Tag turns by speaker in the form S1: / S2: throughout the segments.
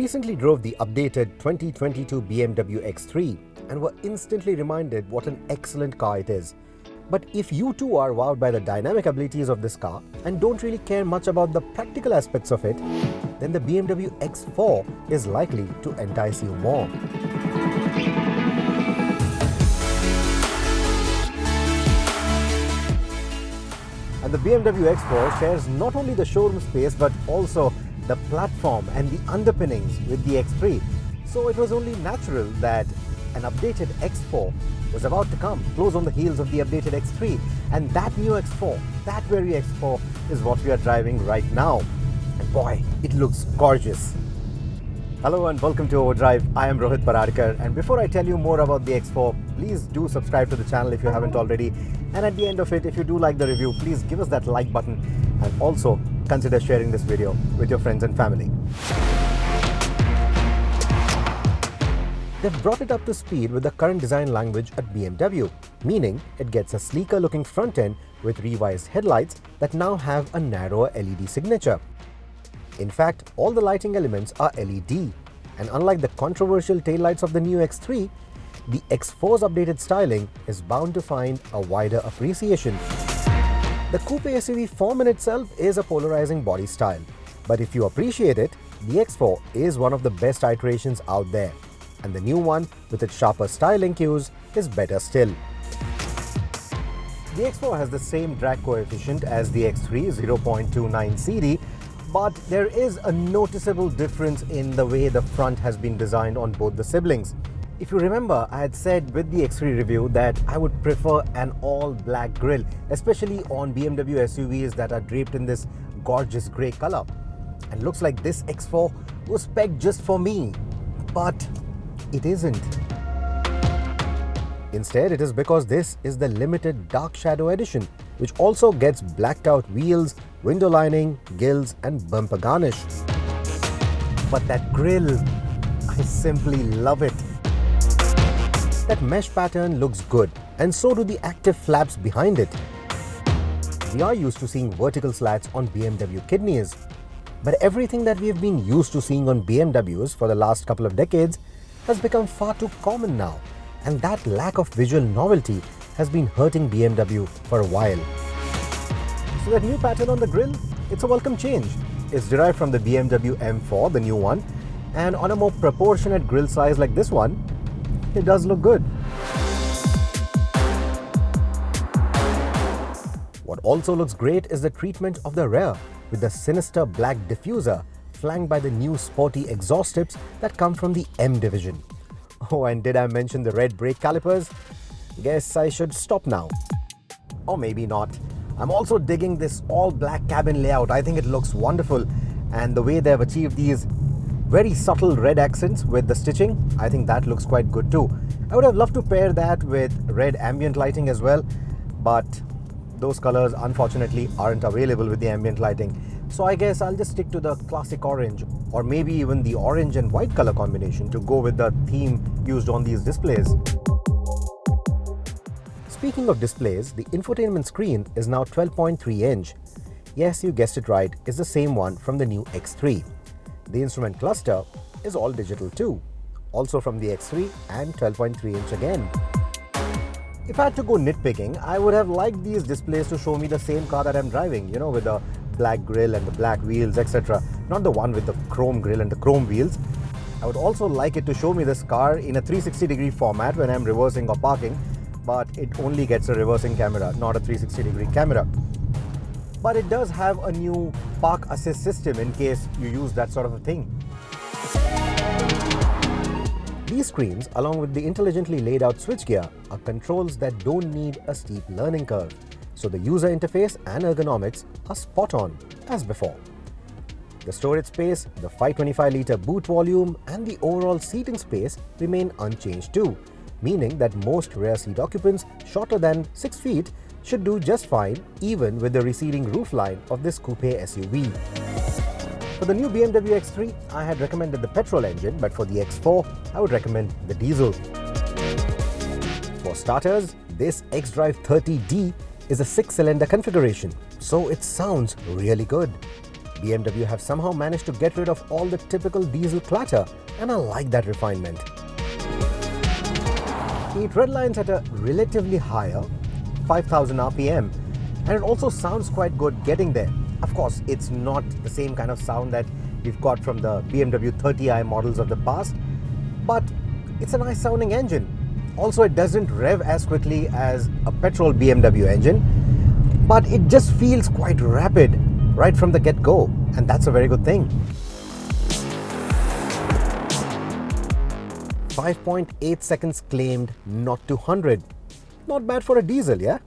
S1: recently drove the updated 2022 BMW X3 and were instantly reminded what an excellent car it is. But if you too are wowed by the dynamic abilities of this car and don't really care much about the practical aspects of it, then the BMW X4 is likely to entice you more. And the BMW X4 shares not only the showroom space but also the platform and the underpinnings with the X3. So it was only natural that an updated X4 was about to come, close on the heels of the updated X3. And that new X4, that very X4 is what we are driving right now. And boy, it looks gorgeous. Hello and welcome to Overdrive. I am Rohit Paradkar, and before I tell you more about the X4, please do subscribe to the channel if you haven't already. And at the end of it, if you do like the review, please give us that like button and also consider sharing this video with your friends and family. They've brought it up to speed with the current design language at BMW, meaning it gets a sleeker looking front end with revised headlights that now have a narrower LED signature. In fact, all the lighting elements are LED, and unlike the controversial taillights of the new X3, the X4's updated styling is bound to find a wider appreciation. The coupe SUV form in itself is a polarizing body style, but if you appreciate it, the X4 is one of the best iterations out there, and the new one with its sharper styling cues is better still. The X4 has the same drag coefficient as the X3, 0.29 CD, but there is a noticeable difference in the way the front has been designed on both the siblings. If you remember, I had said with the X3 review that I would prefer an all-black grille, especially on BMW SUVs that are draped in this gorgeous grey color. And looks like this X4 was pegged just for me, but it isn't. Instead, it is because this is the limited dark shadow edition, which also gets blacked out wheels, window lining, gills and bumper garnish. But that grille, I simply love it. That mesh pattern looks good, and so do the active flaps behind it. We are used to seeing vertical slats on BMW kidneys, but everything that we have been used to seeing on BMWs for the last couple of decades has become far too common now, and that lack of visual novelty has been hurting BMW for a while. So that new pattern on the grille, it's a welcome change. It's derived from the BMW M4, the new one, and on a more proportionate grille size like this one, it does look good. What also looks great is the treatment of the rear with the sinister black diffuser flanked by the new sporty exhaust tips that come from the M division. Oh, and did I mention the red brake calipers? Guess I should stop now. Or maybe not. I'm also digging this all-black cabin layout. I think it looks wonderful, and the way they've achieved these very subtle red accents with the stitching, I think that looks quite good too. I would have loved to pair that with red ambient lighting as well, but those colors unfortunately aren't available with the ambient lighting. So I guess I'll just stick to the classic orange, or maybe even the orange and white color combination to go with the theme used on these displays. Speaking of displays, the infotainment screen is now 12.3 inch. Yes, you guessed it right, it's the same one from the new X3. The instrument cluster is all digital too, also from the X3 and 12.3 inch again. If I had to go nitpicking, I would have liked these displays to show me the same car that I'm driving, you know, with the black grille and the black wheels, etc. Not the one with the chrome grille and the chrome wheels. I would also like it to show me this car in a 360-degree format when I'm reversing or parking, but it only gets a reversing camera, not a 360-degree camera. But it does have a new park assist system in case you use that sort of a thing. These screens, along with the intelligently laid out switchgear, are controls that don't need a steep learning curve. So the user interface and ergonomics are spot on as before. The storage space, the 525-litre boot volume and the overall seating space remain unchanged too, meaning that most rear seat occupants shorter than 6 feet should do just fine even with the receding roofline of this coupe SUV. For the new BMW X3, I had recommended the petrol engine, but for the X4, I would recommend the diesel. For starters, this xDrive 30D is a 6-cylinder configuration, so it sounds really good. BMW have somehow managed to get rid of all the typical diesel clutter, and I like that refinement. It redlines at a relatively higher 5000 RPM, and it also sounds quite good getting there. Of course, it's not the same kind of sound that we've got from the BMW 30i models of the past, but it's a nice sounding engine. Also, it doesn't rev as quickly as a petrol BMW engine, but it just feels quite rapid right from the get-go, and that's a very good thing. 5.8 seconds claimed, not 200. Not bad for a diesel, yeah?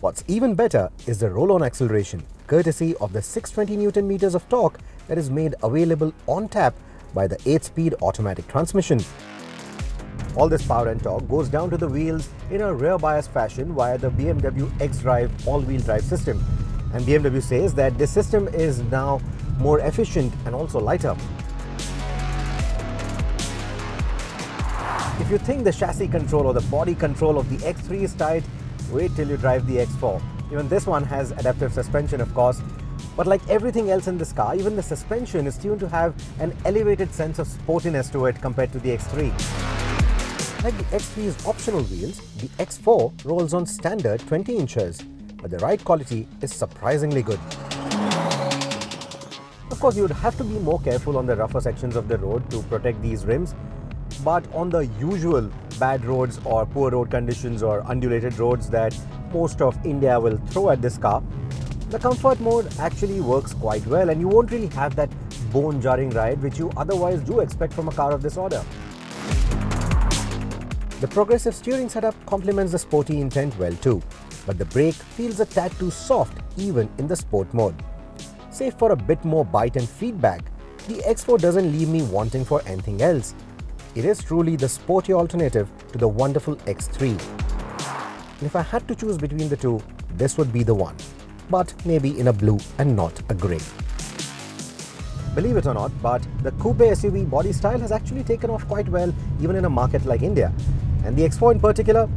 S1: What's even better is the roll-on acceleration, courtesy of the 620 Newton meters of torque that is made available on tap by the 8-speed automatic transmission. All this power and torque goes down to the wheels in a rear bias fashion via the BMW X-Drive all-wheel drive system. And BMW says that this system is now more efficient and also lighter. If you think the chassis control or the body control of the X3 is tight, wait till you drive the X4. Even this one has adaptive suspension, of course. But like everything else in this car, even the suspension is tuned to have an elevated sense of sportiness to it compared to the X3. Like the X3's optional wheels, the X4 rolls on standard 20 inches, but the ride quality is surprisingly good. Of course, you would have to be more careful on the rougher sections of the road to protect these rims, but on the usual bad roads or poor road conditions or undulated roads that most of India will throw at this car, the comfort mode actually works quite well, and you won't really have that bone-jarring ride which you otherwise do expect from a car of this order. The progressive steering setup complements the sporty intent well too, but the brake feels a tad too soft even in the sport mode. Save for a bit more bite and feedback, the X4 doesn't leave me wanting for anything else. It is truly the sporty alternative to the wonderful X3. And if I had to choose between the two, this would be the one, but maybe in a blue and not a grey. Believe it or not, but the coupe SUV body style has actually taken off quite well even in a market like India. And the X4 in particular,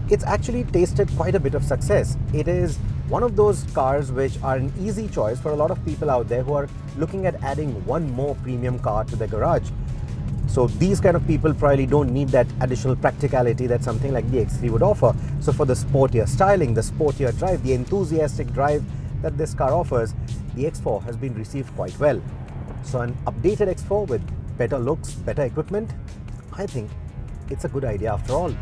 S1: it's actually tasted quite a bit of success. It is one of those cars which are an easy choice for a lot of people out there who are looking at adding one more premium car to their garage. So these kind of people probably don't need that additional practicality that something like the X3 would offer. So for the sportier styling, the sportier drive, the enthusiastic drive that this car offers, the X4 has been received quite well. So an updated X4 with better looks, better equipment, I think it's a good idea after all.